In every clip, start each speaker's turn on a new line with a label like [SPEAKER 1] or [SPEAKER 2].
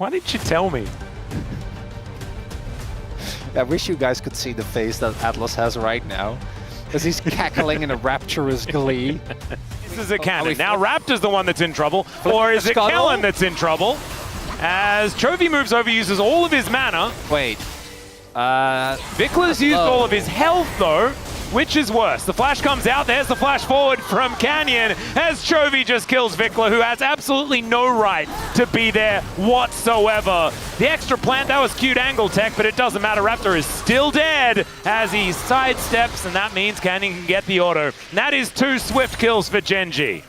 [SPEAKER 1] Why didn't you tell me?
[SPEAKER 2] I wish you guys could see the face that Atlas has right now, as he's cackling in a rapturous glee.
[SPEAKER 1] This is a cannon. Now Raptor's the one that's in trouble, or is it Kellen that's in trouble? As Chovy moves over, uses all of his mana.
[SPEAKER 2] Wait.
[SPEAKER 1] Vikla's used all of his health, though. Which is worse? The flash comes out. There's the flash forward from Canyon as Chovy just kills Vikla, who has absolutely no right to be there whatsoever. The extra plant, that was cute angle tech, but it doesn't matter. Raptor is still dead as he sidesteps, and that means Canyon can get the auto. And that is 2 swift kills for Gen.G.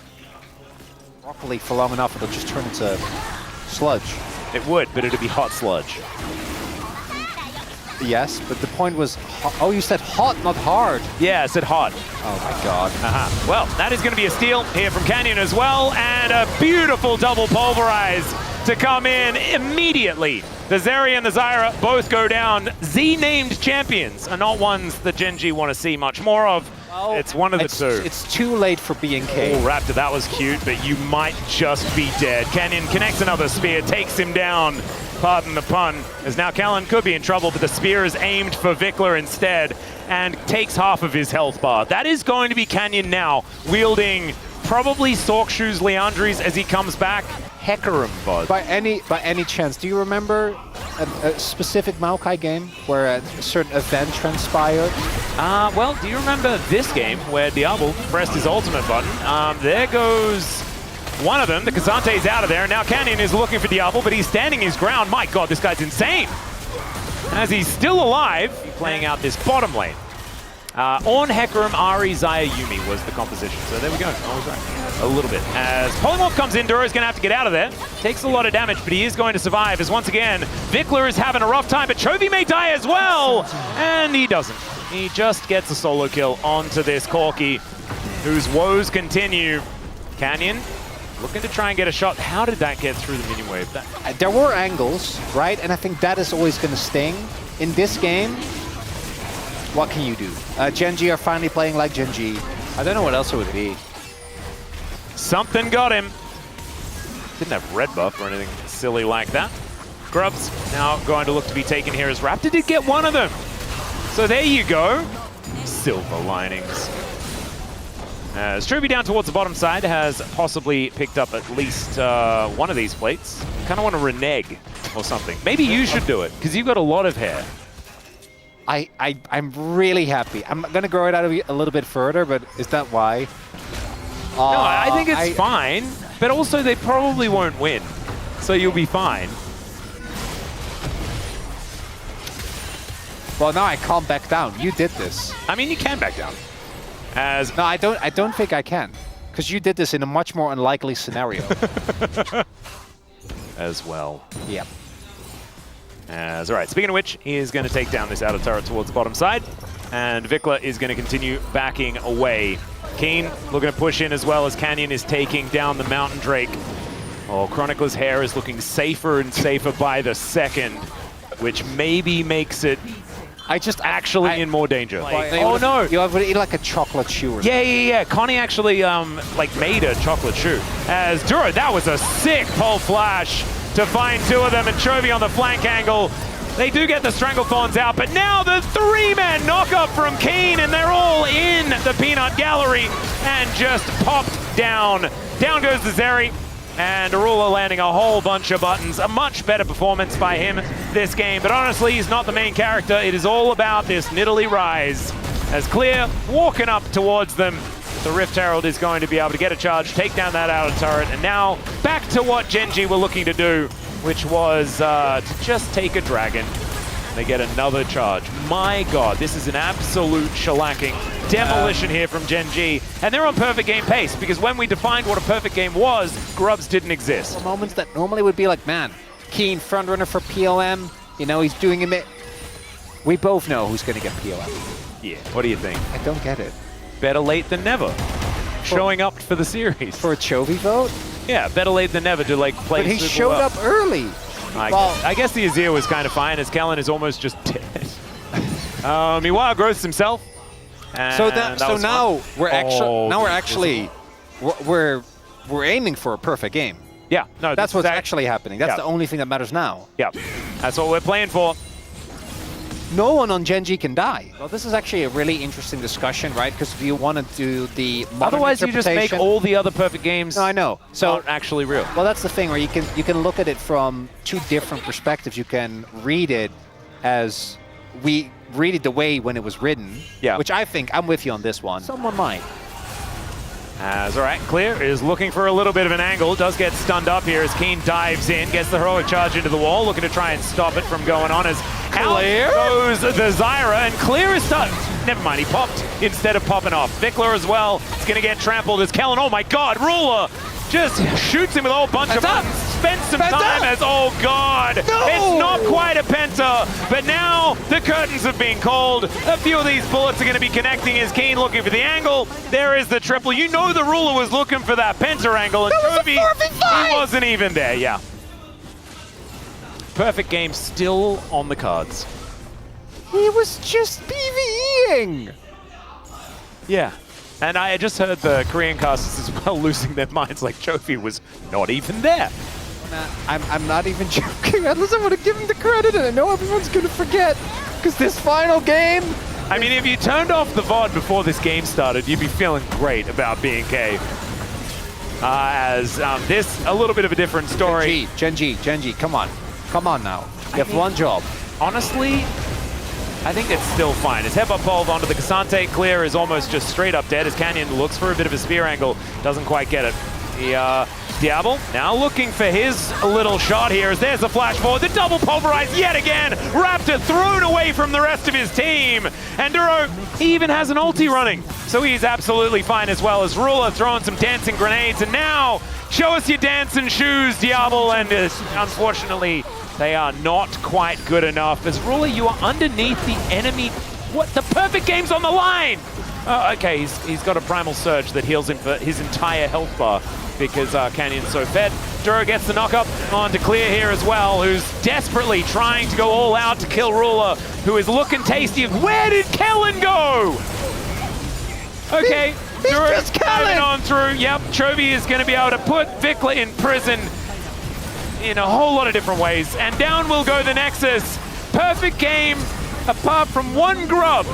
[SPEAKER 2] Broccoli for long enough, it'll just turn into sludge.
[SPEAKER 1] It would, but it'd be hot sludge.
[SPEAKER 2] Yes, but the point was, oh, you said hot, not hard.
[SPEAKER 1] Yeah, I said hot.
[SPEAKER 2] Oh my god.
[SPEAKER 1] Well, that is going to be a steal here from Canyon as well, and a beautiful double pulverize to come in immediately. The Zeri and the Zyra both go down. Z-named champions are not ones that Gen.G want to see much more of. Well, it's one of the two.
[SPEAKER 2] It's too late for BNK.
[SPEAKER 1] Oh, Raptor, that was cute, but you might just be dead. Canyon connects another spear, takes him down. Pardon the pun, as now Callan could be in trouble, but the spear is aimed for Vikla instead and takes half of his health bar. That is going to be Canyon now, wielding probably Sorkshoes Leandries as he comes back. Hecarim bud.
[SPEAKER 2] By any chance, do you remember a specific Maokai game where a certain event transpired?
[SPEAKER 1] Well, do you remember this game where Diablo pressed his ultimate button? There goes one of them. The Kazante is out of there. Now Canyon is looking for Diablo, but he's standing his ground. My god, this guy's insane. As he's still alive, playing out this bottom lane. On Hecarim, Ari, Zaya, Yumi was the composition. So there we go. I was right. A little bit. As Polymorph comes in, Duro's going to have to get out of there. Takes a lot of damage, but he is going to survive. As once again, Vikla is having a rough time, but Chovy may die as well. And he doesn't. He just gets a solo kill onto this Corki, whose woes continue. Canyon looking to try and get a shot. How did that get through the minion wave?
[SPEAKER 2] There were angles, right? And I think that is always going to sting. In this game, what can you do? Gen.G are finally playing like Gen.G. I don't know what else it would be.
[SPEAKER 1] Something got him. Didn't have red buff or anything silly like that. Grubs now going to look to be taken here as Raptor did get one of them. So there you go. Silver linings. As Chovy down towards the bottom side has possibly picked up at least one of these plates. Kind of want to renege or something. Maybe you should do it, because you've got a lot of hair.
[SPEAKER 2] I'm really happy. I'm going to grow it out a little bit further, but is that why?
[SPEAKER 1] No, I think it's fine, but also they probably won't win. So you'll be fine.
[SPEAKER 2] Well, now I can't back down. You did this.
[SPEAKER 1] I mean, you can back down.
[SPEAKER 2] No, I don't think I can, because you did this in a much more unlikely scenario.
[SPEAKER 1] As well.
[SPEAKER 2] Yep.
[SPEAKER 1] All right, speaking of which, he is going to take down this outer turret towards the bottom side, and Vikla is going to continue backing away. Keen looking to push in as well as Canyon is taking down the Mountain Drake. Oh, Chronicler's hair is looking safer and safer by the second, which maybe makes it actually in more danger.
[SPEAKER 2] Oh no! You have to eat like a chocolate shoe or something.
[SPEAKER 1] Yeah. Connie actually like made a chocolate shoe. As Duro, that was a sick pole flash to find 2 of them, and Chovy on the flank angle. They do get the Stranglethorns out, but now the 3-man knock-up from Keen, and they're all in the peanut gallery and just popped down. Down goes the Zeri. And Arula landing a whole bunch of buttons. A much better performance by him this game. But honestly, he's not the main character. It is all about this Nidalee Rise. As Clear walking up towards them, the Rift Herald is going to be able to get a charge, take down that outer turret, and now back to what Gen.G were looking to do, which was to just take a dragon. They get another charge. My god, this is an absolute shellacking. Demolition here from Gen.G, and they're on perfect game pace, because when we defined what a perfect game was, Grubs didn't exist.
[SPEAKER 2] Moments that normally would be like, man, Keen, frontrunner for PLM, you know, he's doing a bit. We both know who's going to get PLM.
[SPEAKER 1] Yeah, what do you think?
[SPEAKER 2] I don't get it.
[SPEAKER 1] Better late than never. Showing up for the series.
[SPEAKER 2] For a Chovy vote?
[SPEAKER 1] Yeah, better late than never to like play.
[SPEAKER 2] But he showed up early.
[SPEAKER 1] I guess the Azir was kind of fine, as Kellen is almost just dead. Meanwhile, growths himself.
[SPEAKER 2] So now we're actually we're aiming for a perfect game.
[SPEAKER 1] Yeah, no,
[SPEAKER 2] That's what's actually happening. That's
[SPEAKER 1] Yeah.
[SPEAKER 2] the only thing that matters now.
[SPEAKER 1] Yeah, that's what we're playing for.
[SPEAKER 2] No one on Gen.G can die. Well, this is actually a really interesting discussion, right? Because if you want to do the modern
[SPEAKER 1] Otherwise, you just make
[SPEAKER 2] interpretation-
[SPEAKER 1] all the other perfect games
[SPEAKER 2] No, I know. So
[SPEAKER 1] aren't actually real.
[SPEAKER 2] well, that's the thing, where you can look at it from two different perspectives. You can read it as we read it the way when it was written,
[SPEAKER 1] Yeah.
[SPEAKER 2] which I think I'm with you on this one. Someone might.
[SPEAKER 1] As all right, Clear is looking for a little bit of an angle. Does get stunned up here as Keen dives in, gets the heroic charge into the wall, looking to try and stop it from going on. As
[SPEAKER 2] Clear?
[SPEAKER 1] out goes the Zyra, and Clear is stuck. Never mind, he popped instead of popping off. Vickler as well. It's going to get trampled as Kellen. Oh my God, Ruler just shoots him with a whole bunch of buttons. Spent some time as, oh God, it's not quite a penta, but now the curtains have been called. A few of these bullets are going to be connecting as Keen looking for the angle. There is the triple. You know the Ruler was looking for that penta angle, and Toby, he wasn't even there, yeah. Perfect game still on the cards.
[SPEAKER 2] He was just PvEing.
[SPEAKER 1] Yeah. And I just heard the Korean casters as well losing their minds, like Jovi was not even there.
[SPEAKER 2] I'm not even joking. At least I want to give him the credit, and I know everyone's going to forget, because this final game...
[SPEAKER 1] I mean, if you turned off the VOD before this game started, you'd be feeling great about BNK. This, a little bit of a different story.
[SPEAKER 2] Gen.G, come on. Come on now. You have one job.
[SPEAKER 1] Honestly, I think it's still fine. His headbutt pole onto the Cassante. Clear is almost just straight up dead as Canyon looks for a bit of a spear angle. Doesn't quite get it. The Diablo now looking for his little shot here as there's a flash forward. The double pulverize yet again. Raptor thrown away from the rest of his team. And Duro, he even has an ulti running. So he's absolutely fine as well as Ruler throwing some dancing grenades. And now, show us your dancing shoes, Diablo. And unfortunately, they are not quite good enough. As Ruler, you are underneath the enemy. What? The perfect game's on the line! Okay, he's got a primal surge that heals him for his entire health bar because Canyon's so fed. Duro gets the knock-up onto Clear here as well, who's desperately trying to go all out to kill Ruler, who is looking tasty. Where did Kellen go? Okay, Duro's coming on through. Yep, Chovy is going to be able to put Vickler in prison in a whole lot of different ways. And down will go the Nexus. Perfect game, apart from one grub,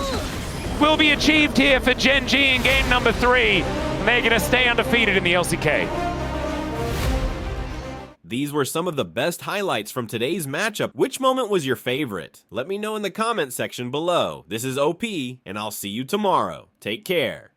[SPEAKER 1] will be achieved here for Gen.G in game number 3. And they're going to stay undefeated in the LCK.
[SPEAKER 3] These were some of the best highlights from today's matchup. Which moment was your favorite? Let me know in the comment section below. This is OP, and I'll see you tomorrow. Take care.